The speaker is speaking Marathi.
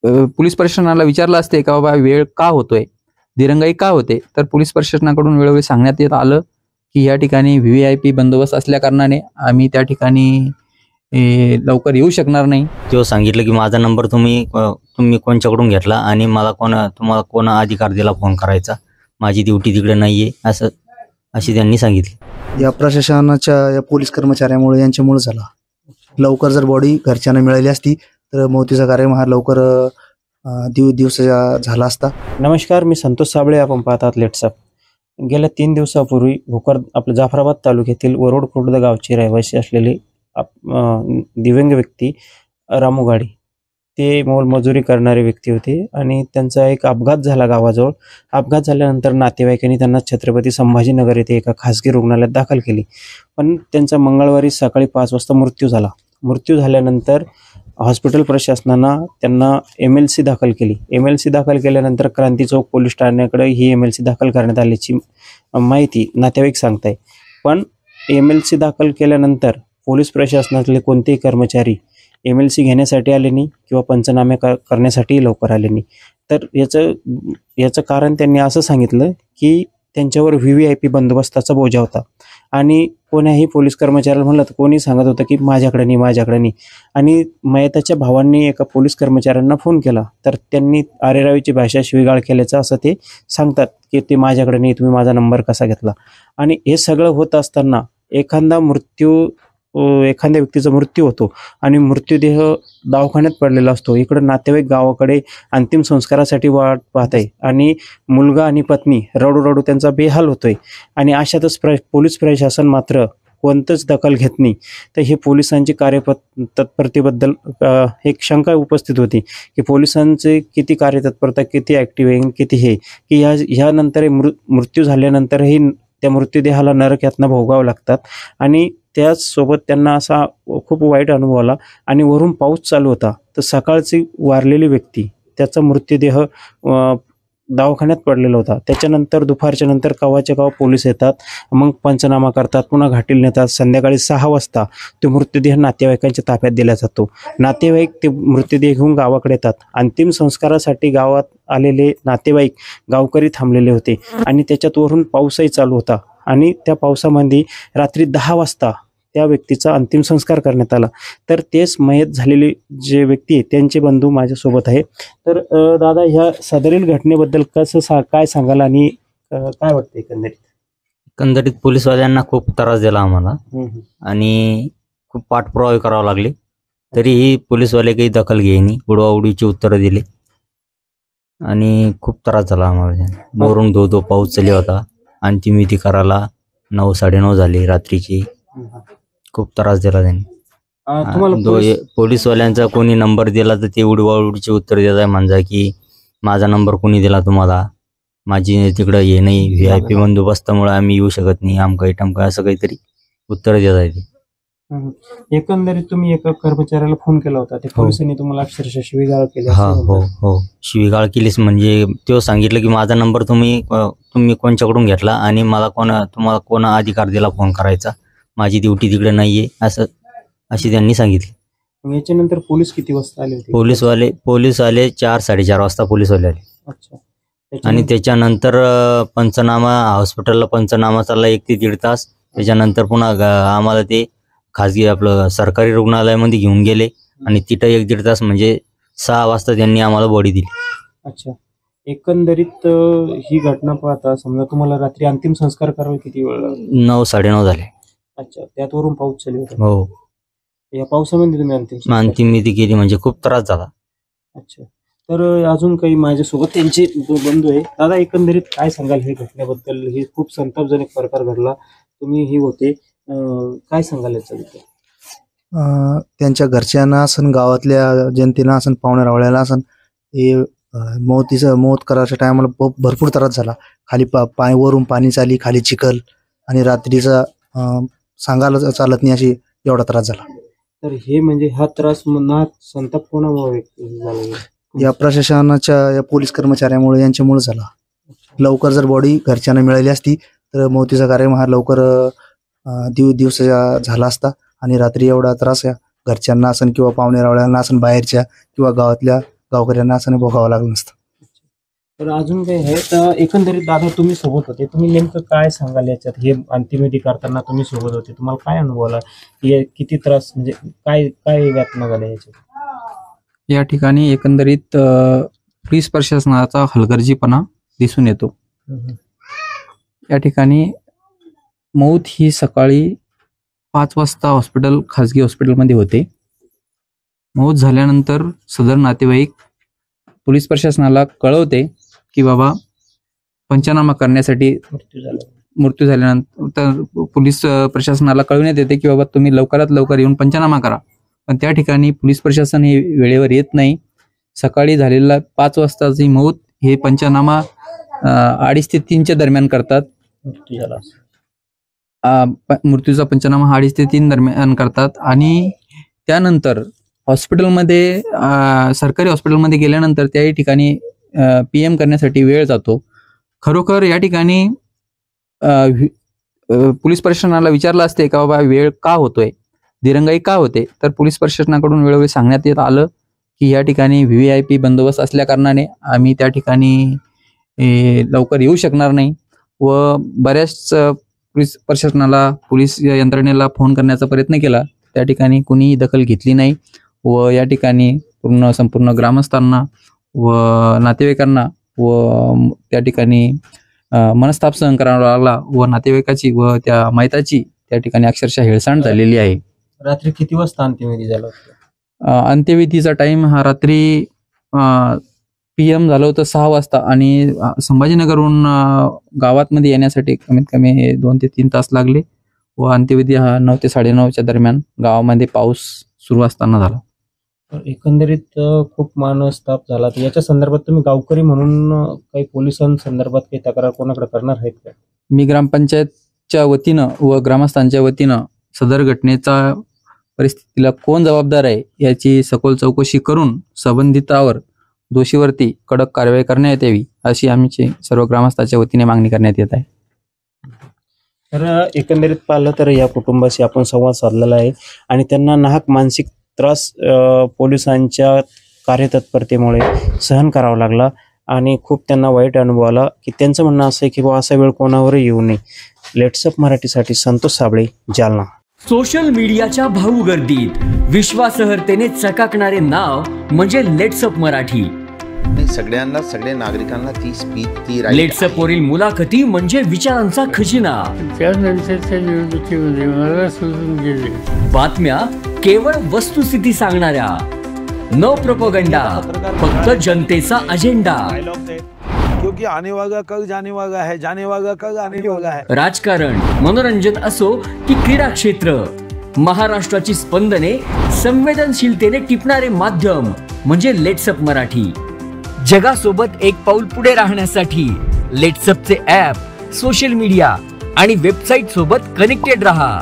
पोलीस प्रशासनाला विचारलं असते का बाबा वेळ का होतोय, दिरंगाई का होते, तर पोलीस प्रशासनाकडून वेळोवेळी सांगण्यात येत आलं की या ठिकाणी व्हीव्हीआयपी बंदोबस्त असल्या कारणाने आम्ही त्या ठिकाणी लवकर येऊ शकणार नाही. तो सांगितलं की माझा नंबर तुम्ही कोणच्याकडून घेतला आणि मला तुम्हाला कोण अधिकार दिला फोन करायचा, माझी ड्युटी तिकडे नाहीये अशी त्यांनी सांगितलं. या प्रशासनाच्या या पोलीस कर्मचाऱ्यामुळे यांच्यामुळे झाला. लवकर जर बॉडी घरच्यांना मिळाली असती तर मौतीचा कार्यक्रम हा लवकर दिवस झाला असता. नमस्कार, मी संतोष साबळे. आपण पाहतात लेट्सअप. गेल्या 3 दिवसापूर्वी भोकर आपल्या जाफराबाद तालुक्यातील वरोड खुर्द गावचे रहिवासी असलेले दिव्यांग व्यक्ती रामू गाडी, ते मोलमजुरी करणारे व्यक्ती होते आणि त्यांचा एक अपघात झाला गावाजवळ. अपघात झाल्यानंतर नातेवाईकांनी त्यांना छत्रपती संभाजीनगर येथे एका खासगी रुग्णालयात दाखल केली, पण त्यांचा मंगळवारी सकाळी 5 वाजता मृत्यू झाला. मृत्यू झाल्यानंतर हॉस्पिटल प्रशासनानं त्यांना MLC दाखल केली. MLC दाखल केल्यानंतर क्रांती चौक पोलीस ठाण्याकडे ही MLC दाखल करण्यात आल्याची माहिती नातेवाईक सांगताय. पण MLC दाखल केल्यानंतर पोलीस प्रशासनातले कोणतेही कर्मचारी MLC घेण्यासाठी आले नाही किंवा पंचनामे करण्यासाठी लवकर आले नाही. तर याचं कारण त्यांनी असं सांगितलं की त्यांच्यावर VVIP बंदोबस्ताचा बोजा होता आणि कोण्याही पोलीस कर्मचाऱ्याला म्हणलं तर कोणी सांगत होतं की माझ्याकडे नाही. आणि मयताच्या भावांनी एका पोलीस कर्मचाऱ्यांना फोन केला तर त्यांनी आरेरावीची भाषा शिवीगाळ केल्याचं असं ते सांगतात की ते माझ्याकडे नाही, तुम्ही माझा नंबर कसा घेतला. आणि हे सगळं होत असताना एखाद्या व्यक्तीचा मृत्यू होतो आणि मृत्यूदेह दवाखान्यात पडलेला असतो. इकडं नातेवाईक गावाकडे अंतिम संस्कारासाठी वाट पाहत आहे आणि मुलगा आणि पत्नी रडू त्यांचा बेहाल होतोय. आणि अशातच पोलीस प्रशासन मात्र कोणतंच दखल घेत नाही. तर हे पोलिसांची तत्परतेबद्दल एक शंका उपस्थित होती की पोलिसांचे किती कार्यतत्परता, किती ॲक्टिव्ह आहे, किती हे की ह्यानंतर मृत्यू झाल्यानंतरही त्या मृत्यूदेहाला नरक यातना भोगावं लागतात. आणि त्याचसोबत त्यांना असा खूप वाईट अनुभव आला आणि वरून पाऊस चालू होता. तर सकाळची वारलेली व्यक्ती, त्याचा मृत्यूदेह दवाखान्यात पडलेला होता. त्याच्यानंतर दुपारच्या नंतर कवाच्या कवा पोलीस येतात, मग पंचनामा करतात, पुन्हा घाटील नेतात. संध्याकाळी 6 वाजता तो मृतदेह नातेवाईकांच्या ताब्यात दिला जातो. नातेवाईक ते मृतदेह घेऊन गावाकडे येतात. अंतिम संस्कारासाठी गावात आलेले नातेवाईक, गावकरी थांबलेले होते आणि त्याच्यात वरून पाऊसही चालू होता. आणि त्या पावसामध्ये रात्री 10 वाजता त्या व्यक्तीचा अंतिम संस्कार करण्यात आला. तर तेच मयत झालेले जे व्यक्ती आहे त्यांचे बंधू माझ्यासोबत आहे. तर दादा, ह्या सदरील घटनेबद्दल काय सांगाल आणि काय वाटतं एकंदरीत पोलीसवाल्यांना खूप त्रास दिला आम्हाला आणि खूप पाठपुरावे करावे लागले, तरीही पोलीसवाले काही दखल घेईनी, उडवाउडीची उत्तरं दिली आणि खूप त्रास झाला आम्हाला. मोरून धो पाऊस चालू होता. अंतिमविधी करायला 9, 9:30 झाली रात्रीची. खूप त्रास दिला त्यांनी. पोलीसवाल्यांचा कोणी नंबर दिला तर ते उडवाउडीचे उत्तर देत आहे, म्हणजे की माझा नंबर कोणी दिला तुम्हाला, माझी तिकडं हे नाही, VIP बंदोबस्तामुळे आम्ही येऊ शकत नाही, आमका असं काहीतरी उत्तर देत आहे. एकंदरीत तुम्ही एका कर्मचाऱ्याला फोन केला होता, त्या पोलिसांनी तुम्हाला अक्षरशः शिवीगाळ केली. हो, शिवीगाळ केलीच. म्हणजे तो सांगितलं की माझा नंबर तुम्ही कोणच्याकडून घेतला आणि मला तुम्हाला कोण अधिकार दिला फोन करायचा, माझी ड्युटी तिकडे नाहीये अशी त्यांनी सांगितली. याच्यानंतर पोलीस किती वाजता आले होते? पोलीस आले 4, 4:30 वाजता पोलीसवाले आले. अच्छा. आणि त्याच्यानंतर पंचनामा, हॉस्पिटलला पंचनामा चालला 1 ते 1.5 तास. त्याच्यानंतर पुन्हा आम्हाला ते खाजगी आपलं सरकारी रुग्णालयामध्ये घेऊन गेले आणि तिथं 1 ते 1.5 तास, म्हणजे 6 वाजता त्यांनी आम्हाला बॉडी दिली. अच्छा. एकंदरीत ही घटना पाहता समजा तुम्हाला रात्री अंतिम संस्कार करायला किती वेळ लागला? 9, 9:30 झाले. अच्छा. त्यात वरून पाऊस चालू होता? हो. या पावसामध्ये तुम्ही अंतिमविधी केली, म्हणजे खूप त्रास झाला. अच्छा. तर अजून काही माझ्यासोबत त्यांचे बंधू आहे. दादा, एकंदरीत काय सांगाल हे घटनेबद्दल? हे खूप संतापजनक प्रकार घडला, तुम्ही ही होते, काय सांगाल याच्याबद्दल? त्यांच्या घरच्यांना असन, गावातल्या जनतेला असन, पाहुण्यारावळ्याला असन, हे मौत करायच्या टायमाला भरपूर त्रास झाला. खाली वरून पाणी चाली, खाली चिखल, आणि रात्रीचा सांगायला चालत नाही अशी एवढा त्रास झाला. तर हे म्हणजे हा त्रास मनात संताप कोणामुळे झाला? या प्रशासनाच्या या पोलीस कर्मचाऱ्यामुळे यांच्यामुळे झाला. लवकर जर बॉडी घरच्यांना मिळाली असती तर मौतीचा कार्यक्रम हा लवकर दिवस झाला असता. आणि रात्री एवढा त्रास या घरच्यांना असन किंवा पाहुणे रावळ्यांना असन, बाहेरच्या किंवा गावातल्या गावकऱ्यांना असं नाही भोगावं लागलं नसतं. तर अजून काही आहे तर एकंदरीत दादा तुम्ही सोबत होते, तुम्ही नेमकं काय सांगाल याच्यात? हे अंत्यविधी करताना तुम्ही सोबत होते, तुम्हाला काय अनुभव आला? हे किती त्रास म्हणजे काय काय यातना झाल्या याच्यात? या ठिकाणी एकंदरीत पोलीस प्रशासनाचा हलगर्जीपणा दिसून येतो. या ठिकाणी मौत ही सकाळी 5 वाजता खाजगी हॉस्पिटलमध्ये होते. मौत झाल्यानंतर सदर नातेवाईक पोलीस प्रशासनाला कळवते की बाबा पंचनामा करण्यासाठी मृत्यू झाल्यानंतर पोलीस प्रशासनाला कळवण्यात येते की बाबा तुम्ही लवकरात लवकर येऊन पंचनामा करा. पण त्या ठिकाणी पोलीस प्रशासन हे वेळेवर येत नाही. सकाळी झालेला 5 वाजताची मौत हे पंचनामा 2:30 ते 3च्या दरम्यान करतात. मृत्यूचा पंचनामा 2:30 ते 3 दरम्यान करतात आणि त्यानंतर हॉस्पिटलमध्ये सरकारी हॉस्पिटलमध्ये गेल्यानंतर त्याही ठिकाणी PM करण्यासाठी वेळ जातो. खरोखर या ठिकाणी पोलीस प्रशासनाला विचारलं असते का बाबा वेळ का होतोय, दिरंगाई का होते, तर पोलीस प्रशासनाकडून वेळोवेळी सांगण्यात येत आलं की या ठिकाणी VVIP बंदोबस्त असल्या कारणाने आम्ही त्या ठिकाणी लवकर येऊ शकणार नाही. व बऱ्याच पोलीस प्रशासनाला पोलीस यंत्रणेला फोन करण्याचा प्रयत्न केला, त्या ठिकाणी कुणीही दखल घेतली नाही. व या ठिकाणी संपूर्ण ग्रामस्थांना व नातेवाईकांना व त्या ठिकाणी मनस्ताप सहन करावा लागला व नातेवाईकाची व त्या मैताची त्या ठिकाणी अक्षरशः हेळसांड झालेली आहे. रात्री किती वाजता अंत्यविधी झाला? अंत्यविधीचा टाइम हा रात्री PM झालं होतं 6 वाजता आणि संभाजीनगरहून गावातमध्ये येण्यासाठी कमीत कमी 2 ते 3 तास लागले व अंत्यविधी हा 9 ते 9:30च्या दरम्यान गावामध्ये पाऊस सुरू असताना झाला. एकंदरीत खूप मानस्ताप झाला. तर याच्या संदर्भात तुम्ही गावकरी म्हणून काही पोलिसांसंदर्भात काही तक्रार कोणाकडे करणार आहेत का? मी ग्रामपंचायतच्या वतीनं व ग्रामस्थांच्या वतीनं सदर घटनेचा परिस्थितीला कोण जबाबदार आहे याची सखोल चौकशी करून संबंधितावर दोषीवरती कडक कारवाई करण्यात यावी अशी आमची सर्व ग्रामस्थांच्या वतीने मागणी करण्यात येत आहे. तर एकंदरीत पाहिलं तर या कुटुंबाशी आपण संवाद साधलेला आहे आणि त्यांना नाहक मानसिक त्रास पोलिसांच्या कार्यतत्परतेमुळे सहन करावा लागला आणि खूप त्यांना वाईट अनुभव आला की त्यांचं म्हणणं असं आहे की बाबा असा वेळ कोणावरही येऊ नये. लेट्सअप मराठीसाठी संतोष साबळे, जालना. सोशल मीडियाच्या भाऊ गर्दीत विश्वासार्हतेने चकाकणारे नाव म्हणजे लेट्सअप मराठी. सगळ्यांना, सगळ्या नागरिकांना ती स्पीच, ती लेट्सअप वरील मुलाखती म्हणजे विचारांचा खजिना. त्यानंतरच्या निवडणुकीमध्ये मला सोडून गेले. बातम्या केवळ वस्तुस्थिती सांगणाऱ्या, न प्रोपगंडा, फक्त जनतेचा अजेंडा. क्योंकि आने वाला कल जाने वाला है, जाने वाला कल आने वाला है. राजकारण, मनोरंजन असो की क्रीडा क्षेत्र, महाराष्ट्राची स्पंदने संवेदनशीलतेने टिपणारे माध्यम म्हणजे लेट्सअप मराठी. जगासोबत एक पाऊल पुढे राहण्यासाठी लेट्सअपचे ॲप, सोशल मीडिया आणि वेबसाईट सोबत कनेक्टेड रहा.